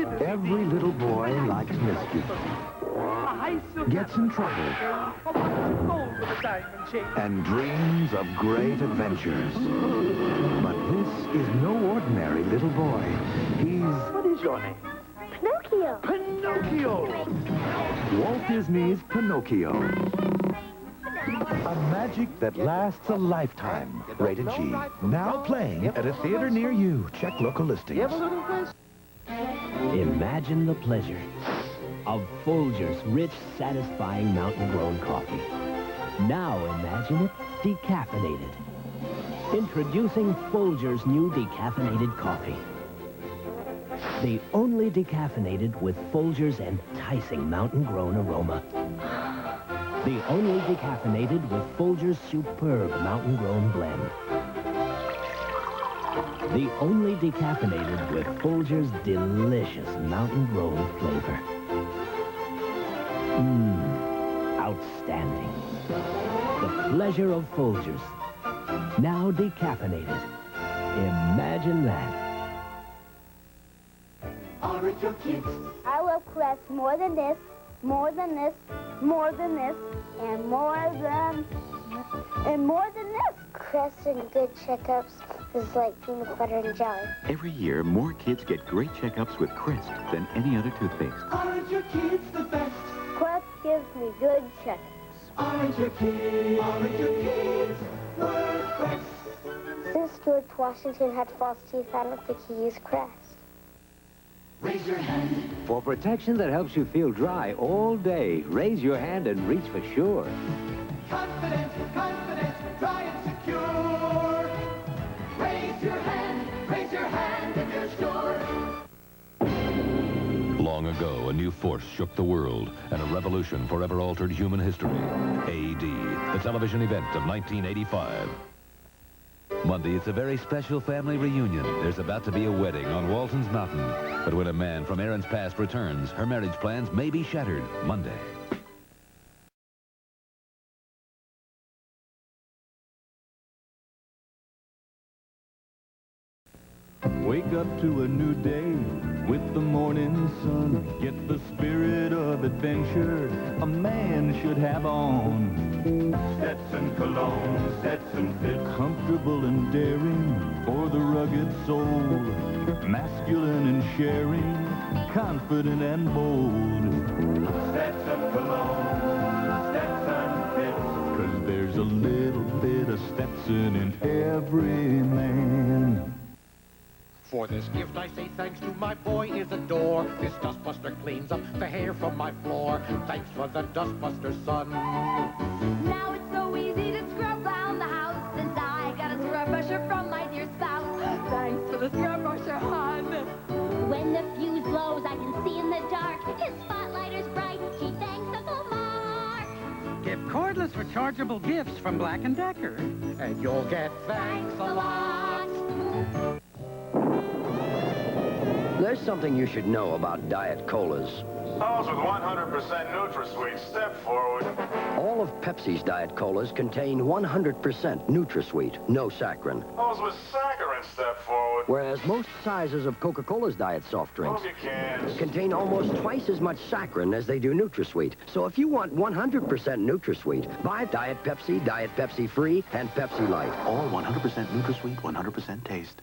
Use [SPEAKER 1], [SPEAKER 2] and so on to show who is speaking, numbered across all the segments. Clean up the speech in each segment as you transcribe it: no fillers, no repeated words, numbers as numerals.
[SPEAKER 1] dinner.
[SPEAKER 2] Every little boy likes mischief, gets in trouble, and dreams of great adventures. But this is no ordinary little boy.
[SPEAKER 1] What is your name?
[SPEAKER 3] Pinocchio.
[SPEAKER 1] Pinocchio.
[SPEAKER 2] Walt Disney's Pinocchio. A magic that lasts a lifetime. Rated G. Now playing at a theater near you. Check local listings.
[SPEAKER 4] Imagine the pleasure of Folgers rich, satisfying mountain-grown coffee. Now imagine it decaffeinated. Introducing Folgers new decaffeinated coffee. The only decaffeinated with Folgers' enticing mountain-grown aroma. The only decaffeinated with Folgers' superb mountain-grown blend. The only decaffeinated with Folgers' delicious mountain-grown flavor. Outstanding. The pleasure of Folgers. Now decaffeinated. Imagine that.
[SPEAKER 3] Aren't your kids? I love Crest more than this, more than this, more than this, and more than this. Crest and good checkups is like peanut butter and jelly.
[SPEAKER 5] Every year, more kids get great checkups with Crest than any other toothpaste.
[SPEAKER 6] Aren't your kids the best?
[SPEAKER 3] Crest gives me good checkups.
[SPEAKER 6] Aren't your kids worth Crest?
[SPEAKER 3] Since George Washington had false teeth, I don't think he used Crest.
[SPEAKER 6] Raise your hand.
[SPEAKER 7] For protection that helps you feel dry all day, raise your hand and reach for sure.
[SPEAKER 6] Confident, dry and secure. Raise your hand and you're sure.
[SPEAKER 8] Long ago, a new force shook the world, and a revolution forever altered human history. AD, the television event of 1985. Monday, it's a very special family reunion. There's about to be a wedding on Walton's Mountain. But when a man from Erin's past returns, her marriage plans may be shattered. Monday.
[SPEAKER 9] Wake up to a new day with the morning sun. Get the spirit of adventure a man should have on. Stetson cologne, Stetson fit. Comfortable and daring for the rugged soul. Masculine and sharing, confident and bold. Stetson cologne, Stetson fits. 'Cause there's a little bit of Stetson in every man.
[SPEAKER 10] For this gift I say thanks to my boy Isadore. This dustbuster cleans up the hair from my floor. Thanks for the dustbuster, son.
[SPEAKER 11] Now it's so easy to scrub around the house since I got a scrub brusher from my dear spouse. Thanks for the scrub brusher, hon. When the fuse blows, I can see in the dark. His spotlighter's bright. He thanks Uncle Mark.
[SPEAKER 12] Get cordless rechargeable gifts from Black & Decker.
[SPEAKER 10] And you'll get thanks a lot.
[SPEAKER 13] There's something you should know about Diet Colas.
[SPEAKER 14] Those with 100% NutraSweet, step forward.
[SPEAKER 13] All of Pepsi's Diet Colas contain 100% NutraSweet, no saccharin.
[SPEAKER 14] Those with saccharin, step forward.
[SPEAKER 13] Whereas most sizes of Coca-Cola's diet soft drinks contain almost twice as much saccharin as they do NutraSweet. So if you want 100% NutraSweet, buy Diet Pepsi Free, and Pepsi Light.
[SPEAKER 5] All 100% NutraSweet, 100% taste.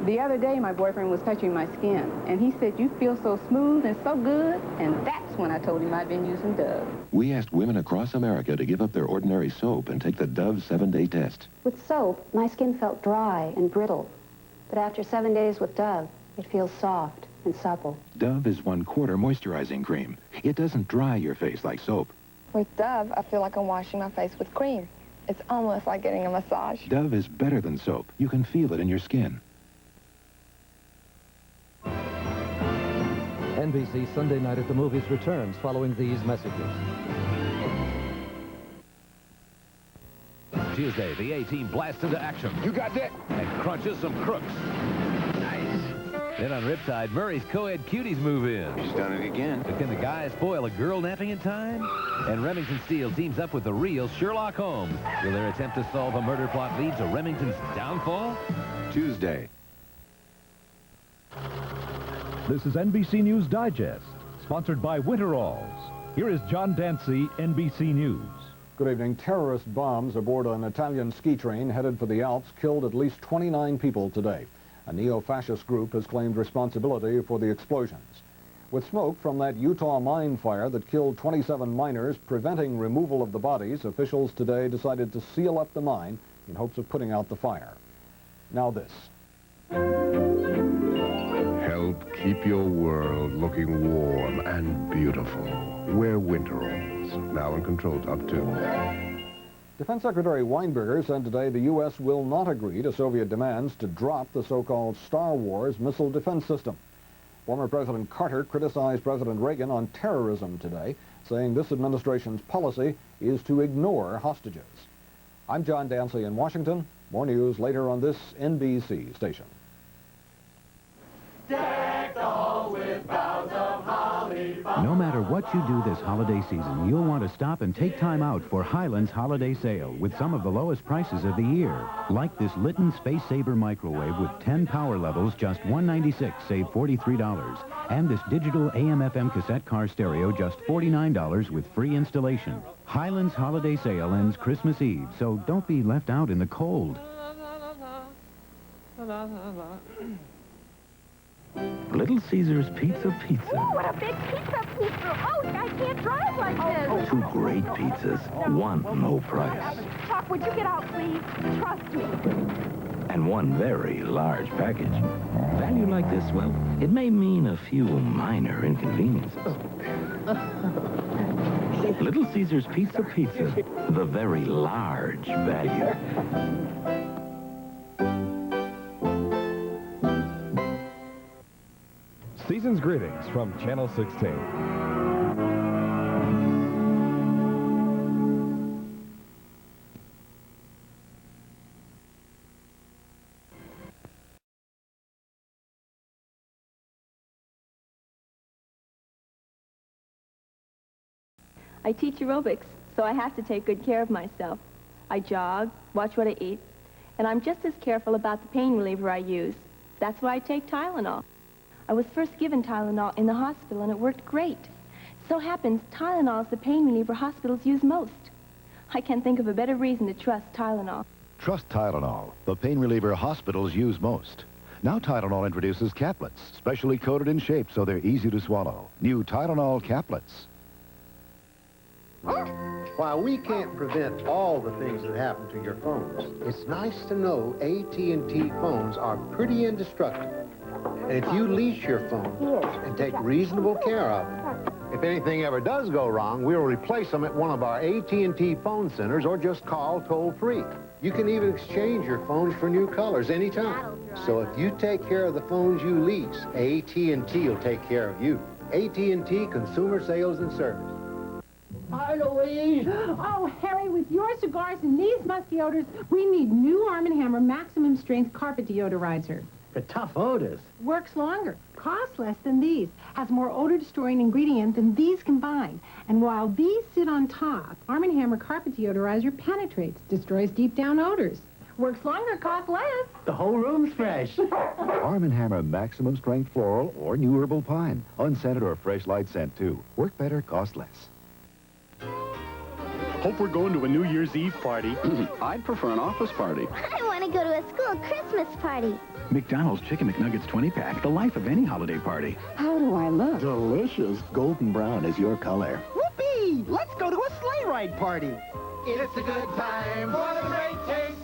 [SPEAKER 15] The other day, my boyfriend was touching my skin, and he said, "You feel so smooth and so good," and that's when I told him I'd been using Dove.
[SPEAKER 16] We asked women across America to give up their ordinary soap and take the Dove 7-day test.
[SPEAKER 17] With soap, my skin felt dry and brittle, but after 7 days with Dove, it feels soft and supple.
[SPEAKER 16] Dove is 1/4 moisturizing cream. It doesn't dry your face like soap.
[SPEAKER 18] With Dove, I feel like I'm washing my face with cream. It's almost like getting a massage.
[SPEAKER 16] Dove is better than soap. You can feel it in your skin.
[SPEAKER 19] NBC Sunday Night at the Movies returns following these messages.
[SPEAKER 8] Tuesday, the A-Team blasts into action. You got that? And crunches some crooks. Nice. Then on Riptide, Murray's co-ed cuties move in.
[SPEAKER 5] She's done it again.
[SPEAKER 8] But can the guys foil a girl napping in time? And Remington Steele teams up with the real Sherlock Holmes. Will their attempt to solve a murder plot lead to Remington's downfall?
[SPEAKER 16] Tuesday.
[SPEAKER 20] This is NBC News Digest, sponsored by Winteralls. Here is John Dancy, NBC News.
[SPEAKER 21] Good evening. Terrorist bombs aboard an Italian ski train headed for the Alps killed at least 29 people today. A neo-fascist group has claimed responsibility for the explosions. With smoke from that Utah mine fire that killed 27 miners preventing removal of the bodies, officials today decided to seal up the mine in hopes of putting out the fire. Now this.
[SPEAKER 22] Help keep your world looking warm and beautiful. Wear Winteralls. Now in Control Top 2.
[SPEAKER 21] Defense Secretary Weinberger said today the U.S. will not agree to Soviet demands to drop the so-called Star Wars missile defense system. Former President Carter criticized President Reagan on terrorism today, saying this administration's policy is to ignore hostages. I'm John Dancy in Washington. More news later on this NBC station.
[SPEAKER 6] Decked all with boughs of holly.
[SPEAKER 23] No matter what you do this holiday season, you'll want to stop and take time out for Highland's Holiday Sale with some of the lowest prices of the year. Like this Litton Space Saver microwave with 10 power levels, just $196, save $43. And this digital AM/FM cassette car stereo, just $49 with free installation. Highland's Holiday Sale ends Christmas Eve, so don't be left out in the cold. Little Caesar's Pizza.
[SPEAKER 11] Ooh, what a big pizza! Oh, I can't drive like this.
[SPEAKER 4] Two great pizzas, one low price,
[SPEAKER 11] Chuck, would you get out, please? Trust me.
[SPEAKER 4] and one very large package. Value like this, well, it may mean a few minor inconveniences. Little Caesar's Pizza, the very large value.
[SPEAKER 20] Season's greetings from Channel 16.
[SPEAKER 24] I teach aerobics, so I have to take good care of myself. I jog, watch what I eat, and I'm just as careful about the pain reliever I use. That's why I take Tylenol. I was first given Tylenol in the hospital, and it worked great. So happens Tylenol is the pain reliever hospitals use most. I can't think of a better reason to trust Tylenol.
[SPEAKER 25] Trust Tylenol, the pain reliever hospitals use most. Now Tylenol introduces caplets, specially coated in shape so they're easy to swallow. New Tylenol caplets.
[SPEAKER 26] While we can't prevent all the things that happen to your phones, it's nice to know AT&T phones are pretty indestructible. And if you lease your phone and take reasonable care of it, if anything ever does go wrong, we'll replace them at one of our AT&T phone centers or just call toll-free. You can even exchange your phones for new colors anytime. So if you take care of the phones you lease, AT&T will take care of you. AT&T Consumer Sales and Service.
[SPEAKER 27] Hi, Louise. Oh, Harry, with your cigars and these musky odors, we need new Arm & Hammer Maximum Strength Carpet Deodorizer.
[SPEAKER 28] For tough odors.
[SPEAKER 27] Works longer, costs less than these, has more odor-destroying ingredient than these combined. And while these sit on top, Arm & Hammer Carpet Deodorizer penetrates, destroys deep-down odors. Works longer, costs less.
[SPEAKER 28] The whole room's fresh.
[SPEAKER 25] Arm & Hammer Maximum Strength Floral or New Herbal Pine. Unscented or fresh light scent, too. Work better, cost less.
[SPEAKER 29] Hope we're going to a New Year's Eve party.
[SPEAKER 30] I'd prefer an office party.
[SPEAKER 3] I want to go to a school Christmas party.
[SPEAKER 29] McDonald's Chicken McNuggets 20-pack, the life of any holiday party.
[SPEAKER 27] How do I look?
[SPEAKER 30] Delicious. Golden brown is your color.
[SPEAKER 28] Whoopee! Let's go to a sleigh ride party.
[SPEAKER 6] It's a good time for the great taste.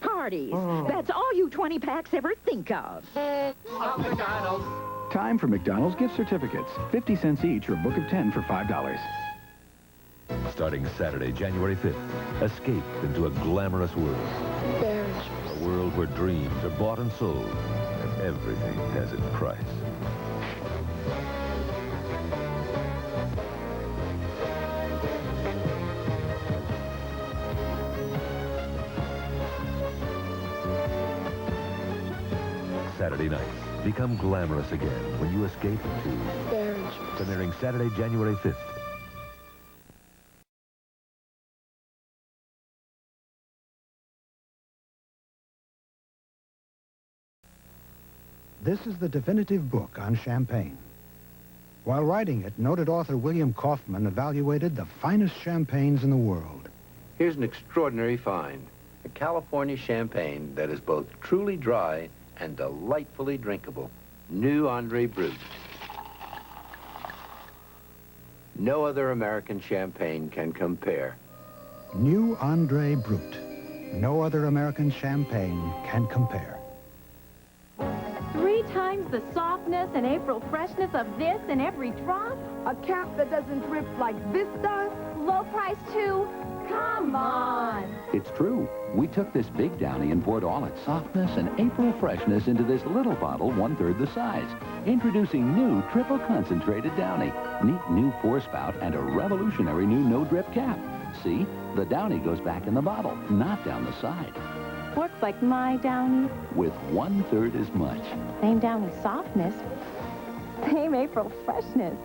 [SPEAKER 31] Parties. That's all you 20-packs ever think of.
[SPEAKER 6] Of McDonald's.
[SPEAKER 29] Time for McDonald's gift certificates. 50 cents each or a book of 10 for $5.
[SPEAKER 8] Starting Saturday, January 5th, escape into a glamorous world. A world where dreams are bought and sold, and everything has its price. Saturday nights become glamorous again when you escape to... Premiering Saturday, January 5th.
[SPEAKER 1] This is the definitive book on champagne. While writing it, noted author William Kaufman evaluated the finest champagnes in the world.
[SPEAKER 2] Here's an extraordinary find. A California champagne that is both truly dry and delightfully drinkable. New Andre Brut. No other American champagne can compare.
[SPEAKER 1] New Andre Brut. No other American champagne can compare.
[SPEAKER 24] 3 times the softness and April freshness of this in every drop?
[SPEAKER 31] A cap that doesn't drip like this does?
[SPEAKER 24] Low price too? Come on!
[SPEAKER 7] It's true. We took this big Downy and poured all its softness and April freshness into this little bottle 1/3 the size. Introducing new triple concentrated Downy. Neat new 4-spout and a revolutionary new no-drip cap. See? The Downy goes back in the bottle, not down the side.
[SPEAKER 24] Works like my Downy.
[SPEAKER 7] With 1/3 as much.
[SPEAKER 24] Same Downy softness. Same April freshness.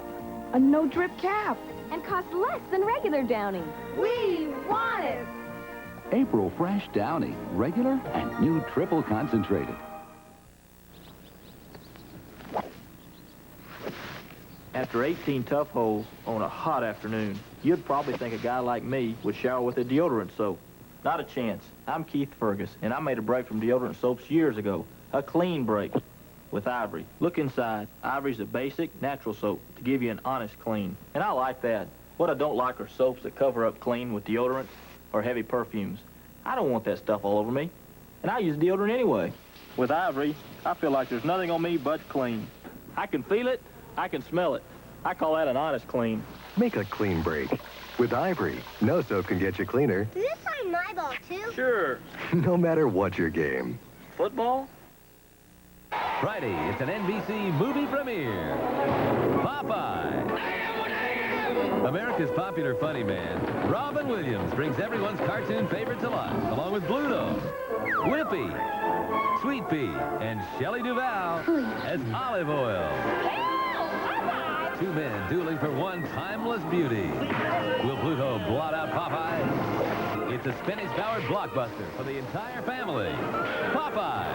[SPEAKER 24] A no-drip cap. And costs less than regular Downy. We want it!
[SPEAKER 7] April Fresh Downy. Regular and new triple concentrated.
[SPEAKER 9] After 18 tough holes on a hot afternoon, you'd probably think a guy like me would shower with a deodorant soap. Not a chance. I'm Keith Fergus, and I made a break from deodorant soaps years ago. A clean break with Ivory. Look inside. Ivory's a basic, natural soap to give you an honest clean. And I like that. What I don't like are soaps that cover up clean with deodorant or heavy perfumes. I don't want that stuff all over me. And I use deodorant anyway. With Ivory, I feel like there's nothing on me but clean. I can feel it. I can smell it. I call that an honest clean.
[SPEAKER 10] Make a clean break. With Ivory, no soap can get you cleaner.
[SPEAKER 3] Does this sign my ball, too?
[SPEAKER 9] Sure.
[SPEAKER 10] No matter what your game.
[SPEAKER 9] Football?
[SPEAKER 8] Friday, it's an NBC movie premiere. Popeye. America's popular funny man, Robin Williams, brings everyone's cartoon favorite to life, along with Bluto, Whippy, Sweet Pea, and Shelley Duvall as Olive Oil. Two men dueling for one timeless beauty. Will Bluto blot out Popeye? It's a spinach-powered blockbuster for the entire family. Popeye!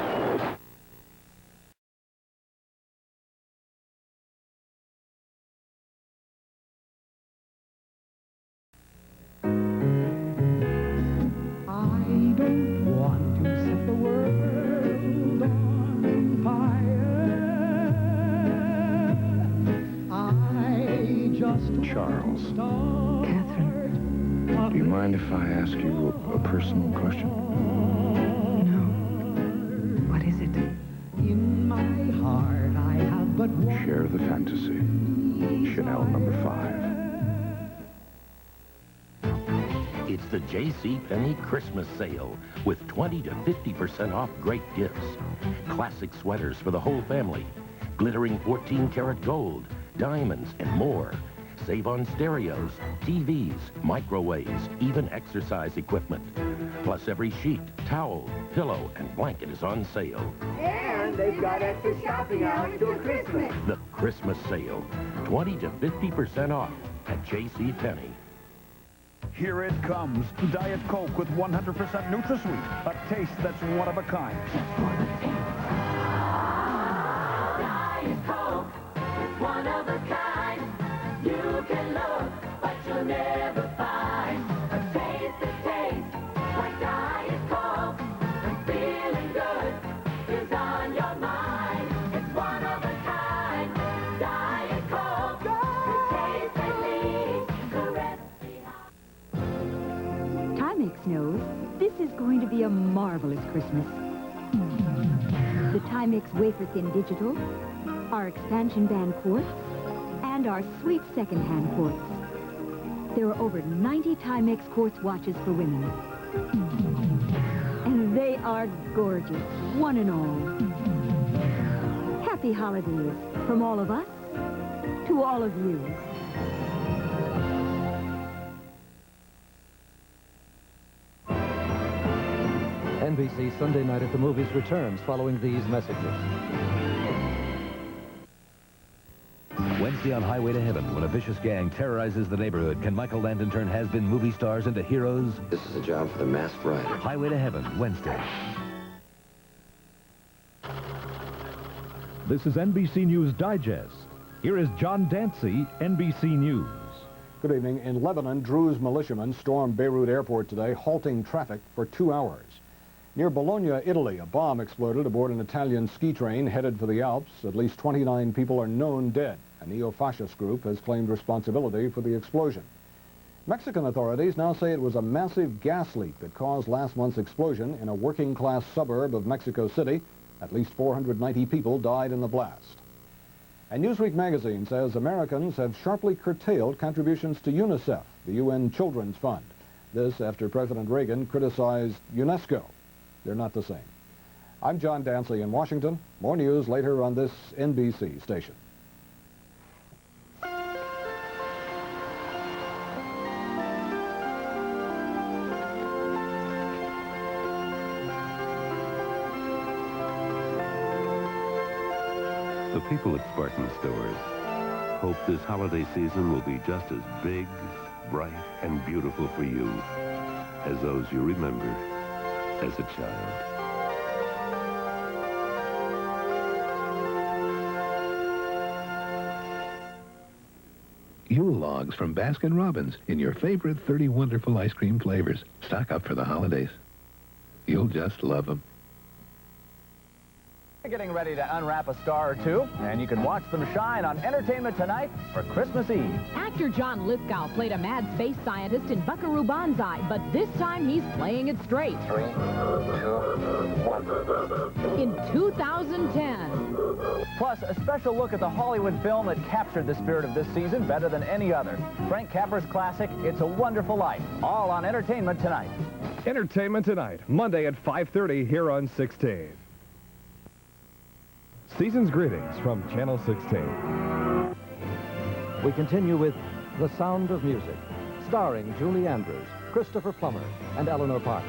[SPEAKER 16] Charles. Catherine. Do you mind if I ask you a personal question?
[SPEAKER 31] No. What is it? In my heart, I have but one.
[SPEAKER 16] Share the fantasy. Chanel number 5.
[SPEAKER 12] It's the JCPenney Christmas sale with 20 to 50% off great gifts. Classic sweaters for the whole family. Glittering 14-karat gold, diamonds, and more. Save on stereos, TVs, microwaves, even exercise equipment. Plus every sheet, towel, pillow, and blanket is on sale.
[SPEAKER 31] And they've got extra shopping hours till Christmas.
[SPEAKER 12] The Christmas sale, 20 to 50% off at JCPenney.
[SPEAKER 20] Here it comes. Diet Coke with 100% NutraSweet. A taste that's one of a kind.
[SPEAKER 6] Diet Coke, it's one of a kind. You can look, but you'll never find a taste that tastes like Diet Coke. And feeling good is on your mind. It's one of a kind. Diet Coke, the taste that leaves the rest behind.
[SPEAKER 31] Timex knows this is going to be a marvelous Christmas. The Timex Wafer Thin Digital, our expansion band quartz, and our sweet second-hand quartz. There are over 90 Timex quartz watches for women. And they are gorgeous, one and all. Happy holidays from all of us to all of you.
[SPEAKER 19] NBC Sunday Night at the Movies returns following these messages.
[SPEAKER 8] Wednesday on Highway to Heaven, when a vicious gang terrorizes the neighborhood, can Michael Landon turn has-been movie stars into heroes?
[SPEAKER 2] This is a job for the masked rider.
[SPEAKER 8] Highway to Heaven, Wednesday.
[SPEAKER 4] This is NBC News Digest. Here is John Dancy, NBC News.
[SPEAKER 5] Good evening. In Lebanon, Druze militiamen stormed Beirut Airport today, halting traffic for 2 hours. Near Bologna, Italy, a bomb exploded aboard an Italian ski train headed for the Alps. At least 29 people are known dead. A neo-fascist group has claimed responsibility for the explosion. Mexican authorities now say it was a massive gas leak that caused last month's explosion in a working-class suburb of Mexico City. At least 490 people died in the blast. And Newsweek magazine says Americans have sharply curtailed contributions to UNICEF, the UN Children's Fund. This after President Reagan criticized UNESCO. They're not the same. I'm John Dancy in Washington. More news later on this NBC station.
[SPEAKER 11] The people at Spartan Stores hope this holiday season will be just as big, bright, and beautiful for you as those you remember as a child.
[SPEAKER 25] Yule logs from Baskin-Robbins in your favorite 30 wonderful ice cream flavors. Stock up for the holidays. You'll just love them.
[SPEAKER 13] Getting ready to unwrap a star or two, and you can watch them shine on Entertainment Tonight for Christmas Eve.
[SPEAKER 14] Actor John Lithgow played a mad space scientist in Buckaroo Banzai, but this time he's playing it straight.
[SPEAKER 15] 3, 2, 1.
[SPEAKER 14] In 2010.
[SPEAKER 13] Plus, a special look at the Hollywood film that captured the spirit of this season better than any other. Frank Capra's classic, It's a Wonderful Life. All on Entertainment Tonight.
[SPEAKER 17] Entertainment Tonight, Monday at 5:30 here on 16. Season's greetings from Channel 16.
[SPEAKER 19] We continue with The Sound of Music, starring Julie Andrews, Christopher Plummer, and Eleanor Parker.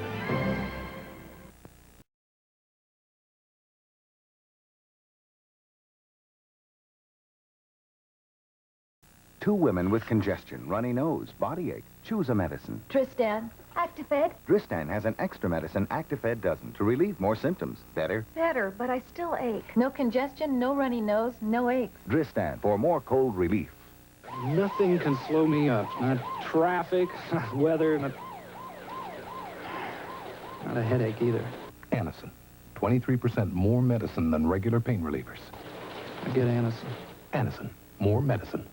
[SPEAKER 18] Two women with congestion, runny nose, body ache. Choose a medicine.
[SPEAKER 21] Tristan, Actifed.
[SPEAKER 18] Dristan has an extra medicine Actifed doesn't to relieve more symptoms. Better?
[SPEAKER 21] Better, but I still ache. No congestion, no runny nose, no aches.
[SPEAKER 18] Dristan for more cold relief.
[SPEAKER 22] Nothing can slow me up. Not traffic, not weather, not a headache either.
[SPEAKER 25] Anacin. 23% more medicine than regular pain relievers.
[SPEAKER 22] I get Anacin.
[SPEAKER 25] Anacin. More medicine.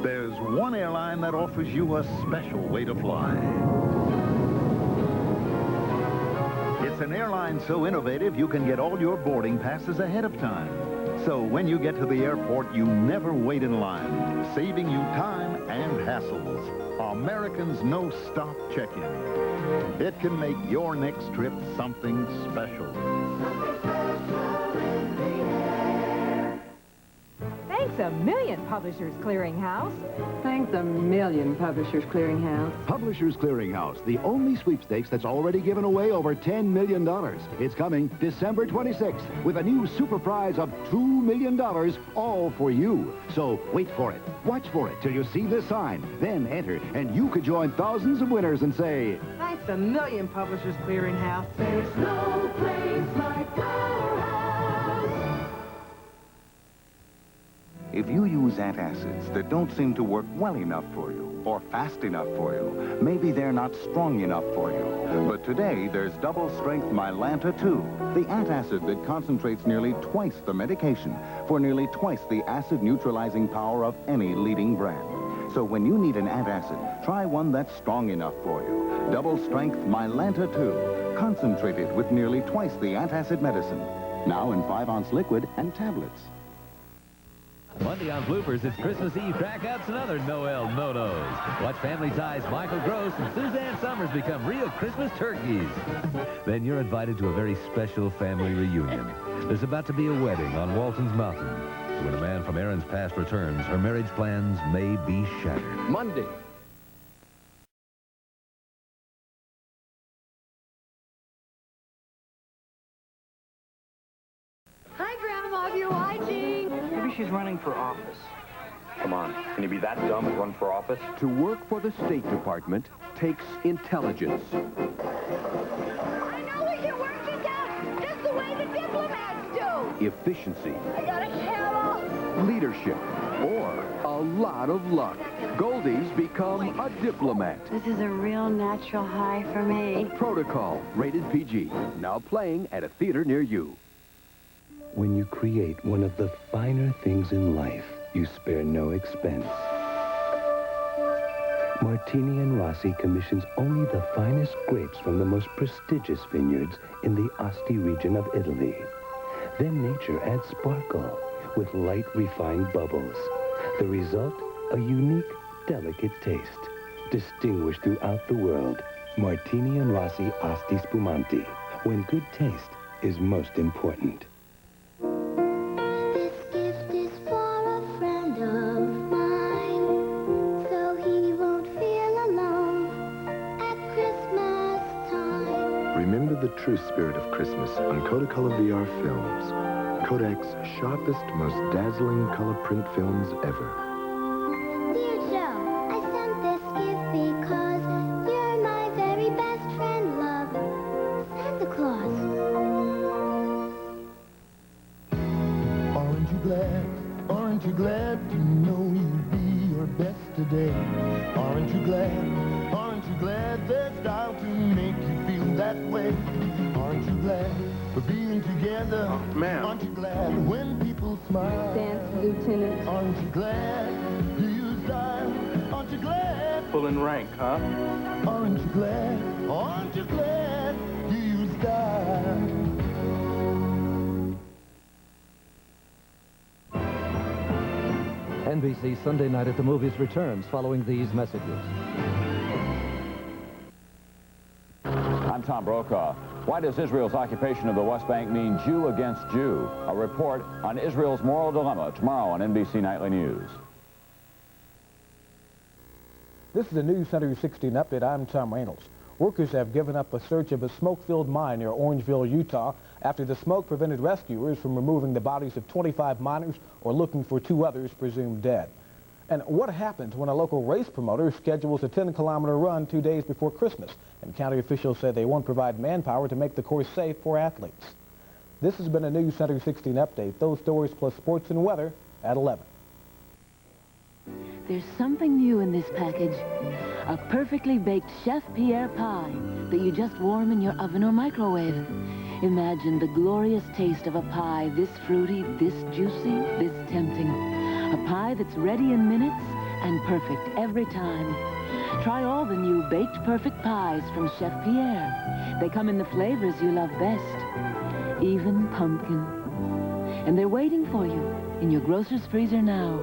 [SPEAKER 23] There's one airline that offers you a special way to fly. It's an airline so innovative you can get all your boarding passes ahead of time. So when you get to the airport, you never wait in line, saving you time and hassles. American's no-stop check-in. It can make your next trip something special.
[SPEAKER 14] Thanks a million, Publishers Clearinghouse.
[SPEAKER 32] Thanks a million, Publishers Clearinghouse.
[SPEAKER 25] Publishers Clearinghouse, the only sweepstakes that's already given away over $10 million. It's coming December 26th with a new super prize of $2 million, all for you. So wait for it. Watch for it till you see this sign. Then enter, and you could join thousands of winners and say,
[SPEAKER 32] Thanks a million, Publishers Clearinghouse.
[SPEAKER 6] There's no place like
[SPEAKER 18] If you use antacids that don't seem to work well enough for you or fast enough for you, maybe they're not strong enough for you. But today, there's double-strength Mylanta 2, the antacid that concentrates nearly twice the medication for nearly twice the acid-neutralizing power of any leading brand. So when you need an antacid, try one that's strong enough for you. Double-strength Mylanta 2, concentrated with nearly twice the antacid medicine. Now in 5-ounce liquid and tablets.
[SPEAKER 8] Monday on Bloopers, it's Christmas Eve crackouts and other Noel no-nos. Watch Family Ties Michael Gross and Suzanne Summers become real Christmas turkeys. Then you're invited to a very special family reunion. There's about to be a wedding on Walton's Mountain. When a man from Erin's past returns, her marriage plans may be shattered.
[SPEAKER 22] Monday.
[SPEAKER 14] Hi, Grandma. If you're watching.
[SPEAKER 22] Maybe she's running for office.
[SPEAKER 33] Come on, can you be that dumb and run for office?
[SPEAKER 34] To work for the State Department takes intelligence.
[SPEAKER 3] I know we can work this out just the way
[SPEAKER 34] efficiency,
[SPEAKER 3] I got a camel!
[SPEAKER 34] leadership, or a lot of luck, Goldie's become a diplomat.
[SPEAKER 31] This is a real natural high for me.
[SPEAKER 34] Protocol, rated PG. Now playing at a theater near you.
[SPEAKER 1] When you create one of the finer things in life, you spare no expense. Martini and Rossi commissions only the finest grapes from the most prestigious vineyards in the Asti region of Italy. Then nature adds sparkle with light, refined bubbles. The result, a unique, delicate taste, distinguished throughout the world. Martini and Rossi Asti Spumanti, when good taste is most important.
[SPEAKER 3] This gift is for a friend of mine, so he won't feel alone at Christmas time.
[SPEAKER 7] Remember the true spirit of Christmas on Kodacolor VR films. Kodak's sharpest, most dazzling color print films ever.
[SPEAKER 3] Dear Joe, I sent this gift because you're my very best friend, love, Santa Claus.
[SPEAKER 9] Aren't you glad to know you'll be your best today? Aren't you glad there's style to make you feel that way? Aren't you glad for being together?
[SPEAKER 10] Ma'am.
[SPEAKER 9] Aren't you glad when people smile?
[SPEAKER 32] Dance, Lieutenant.
[SPEAKER 9] Aren't you glad you use style? Aren't you glad?
[SPEAKER 10] Pulling rank, huh?
[SPEAKER 9] Aren't you glad you use style?
[SPEAKER 19] NBC Sunday Night at the Movies returns following these messages.
[SPEAKER 12] I'm Tom Brokaw. Why does Israel's occupation of the West Bank mean Jew against Jew? A report on Israel's moral dilemma tomorrow on NBC Nightly News.
[SPEAKER 15] This is the News Center 16 update. I'm Tom Reynolds. Workers have given up a search of a smoke-filled mine near Orangeville, Utah, after the smoke prevented rescuers from removing the bodies of 25 miners or looking for 2 others presumed dead. And what happens when a local race promoter schedules a 10-kilometer run 2 days before Christmas? And county officials say they won't provide manpower to make the course safe for athletes. This has been a News Center 16 update. Those stories plus sports and weather at 11.
[SPEAKER 12] There's something new in this package. A perfectly baked Chef Pierre pie that you just warm in your oven or microwave. Imagine the glorious taste of a pie this fruity, this juicy, this tempting. A pie that's ready in minutes and perfect every time. Try all the new baked perfect pies from Chef Pierre. They come in the flavors you love best, even pumpkin. And they're waiting for you in your grocer's freezer now.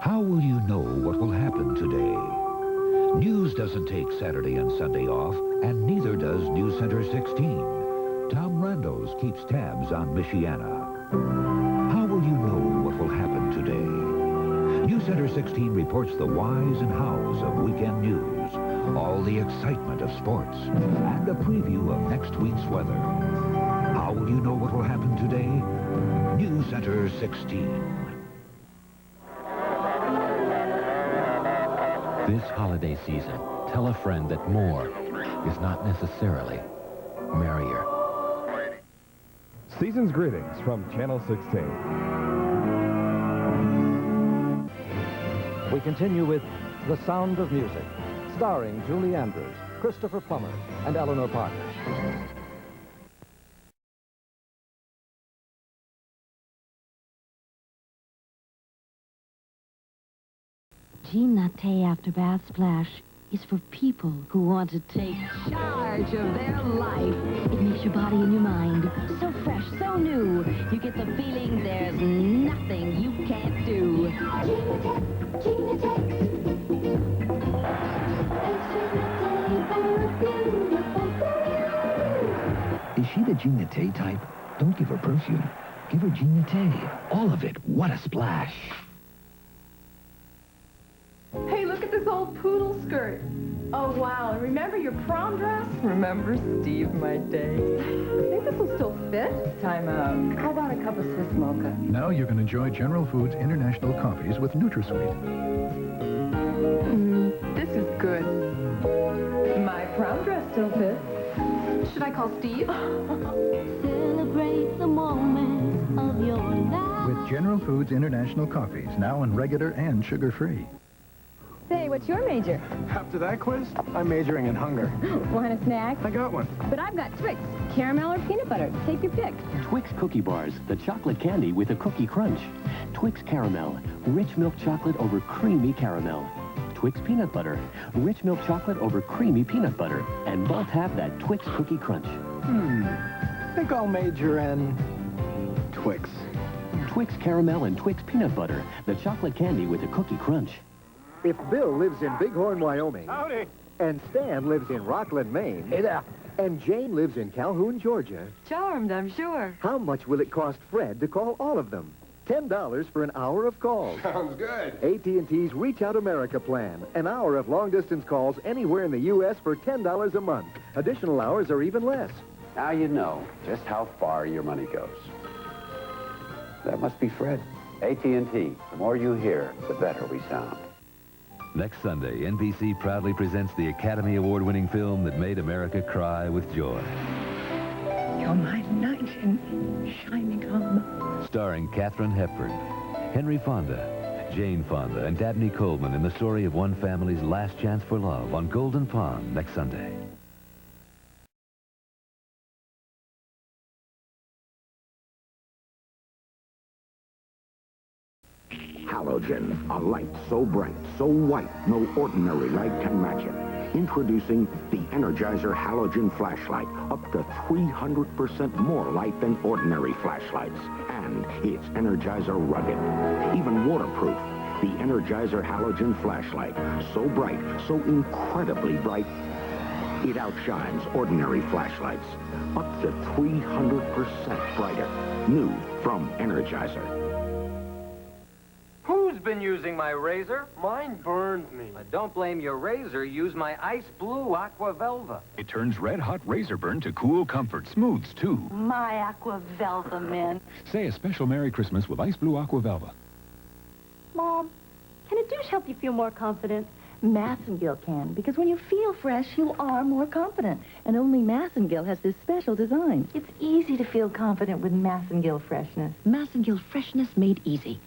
[SPEAKER 15] How will you know what will happen today? News doesn't take Saturday and Sunday off, and neither does News Center 16. Tom Randos keeps tabs on Michiana. How will you know what will happen today? News Center 16 reports the whys and hows of weekend news, all the excitement of sports, and a preview of next week's weather. How will you know what will happen today? News Center 16.
[SPEAKER 16] This holiday season, tell a friend that more is not necessarily merrier.
[SPEAKER 17] Season's greetings from Channel 16.
[SPEAKER 19] We continue with The Sound of Music, starring Julie Andrews, Christopher Plummer, and Eleanor Parker.
[SPEAKER 31] Jean Latte After Bath Splash is for people who want to take charge of their life. It makes your body and your mind so fresh, so new. You get the feeling there's nothing you can't do.
[SPEAKER 1] Is she the Jean Latte type? Don't give her perfume. Give her Jean Latte. All of it. What a splash.
[SPEAKER 20] Hey, look at this old poodle skirt. Oh, wow. And remember your prom dress? Remember Steve, my day. I think this will still fit. Time out. How about a cup of Swiss mocha?
[SPEAKER 24] Now you can enjoy General Foods International coffees with NutraSweet.
[SPEAKER 20] This is good. My prom dress still fits. Should I call Steve?
[SPEAKER 24] General Foods International Coffees, now in regular and sugar-free.
[SPEAKER 14] Say, what's your major?
[SPEAKER 22] After that quiz, I'm majoring in hunger.
[SPEAKER 14] Want a snack?
[SPEAKER 22] I got one.
[SPEAKER 14] But I've got Twix, caramel or peanut butter. Take your pick.
[SPEAKER 2] Twix Cookie Bars, the chocolate candy with a cookie crunch. Twix Caramel, rich milk chocolate over creamy caramel. Twix Peanut Butter, rich milk chocolate over creamy peanut butter. And both have that Twix Cookie Crunch.
[SPEAKER 22] I think I'll major in Twix.
[SPEAKER 2] Twix Caramel and Twix Peanut Butter, the chocolate candy with a cookie crunch.
[SPEAKER 4] If Bill lives in Bighorn, Wyoming,
[SPEAKER 22] Howdy.
[SPEAKER 4] and Stan lives in Rockland, Maine,
[SPEAKER 22] Hey there.
[SPEAKER 4] and Jane lives in Calhoun, Georgia,
[SPEAKER 20] Charmed, I'm sure.
[SPEAKER 4] how much will it cost Fred to call all of them? $10 for an hour of calls.
[SPEAKER 22] Sounds good.
[SPEAKER 4] AT&T's Reach Out America plan. An hour of long-distance calls anywhere in the U.S. for $10 a month. Additional hours are even less.
[SPEAKER 5] Now you know just how far your money goes. That must be Fred. AT&T. The more you hear, the better we sound.
[SPEAKER 8] Next Sunday, NBC proudly presents the Academy Award-winning film that made America cry with joy.
[SPEAKER 10] You're my knight in shining armor.
[SPEAKER 8] Starring Katharine Hepburn, Henry Fonda, Jane Fonda, and Dabney Coleman in the story of one family's last chance for love on Golden Pond next Sunday.
[SPEAKER 11] Halogen, a light so bright, so white, no ordinary light can match it. Introducing the Energizer Halogen Flashlight, up to 300% more light than ordinary flashlights. And it's Energizer Rugged, even waterproof. The Energizer Halogen Flashlight, so bright, so incredibly bright, it outshines ordinary flashlights. Up to 300% brighter. New from Energizer.
[SPEAKER 13] Who's been using my razor? Mine burned me. Don't blame your razor. Use my Ice Blue Aqua Velva.
[SPEAKER 24] It turns red-hot razor burn to cool comfort. Smooths, too.
[SPEAKER 10] My Aqua Velva, men.
[SPEAKER 24] Say a special Merry Christmas with Ice Blue Aqua Velva.
[SPEAKER 10] Mom, can a douche help you feel more confident? Massengill can, because when you feel fresh, you are more confident. And only Massengill has this special design. It's easy to feel confident with Massengill freshness.
[SPEAKER 21] Massengill freshness made easy.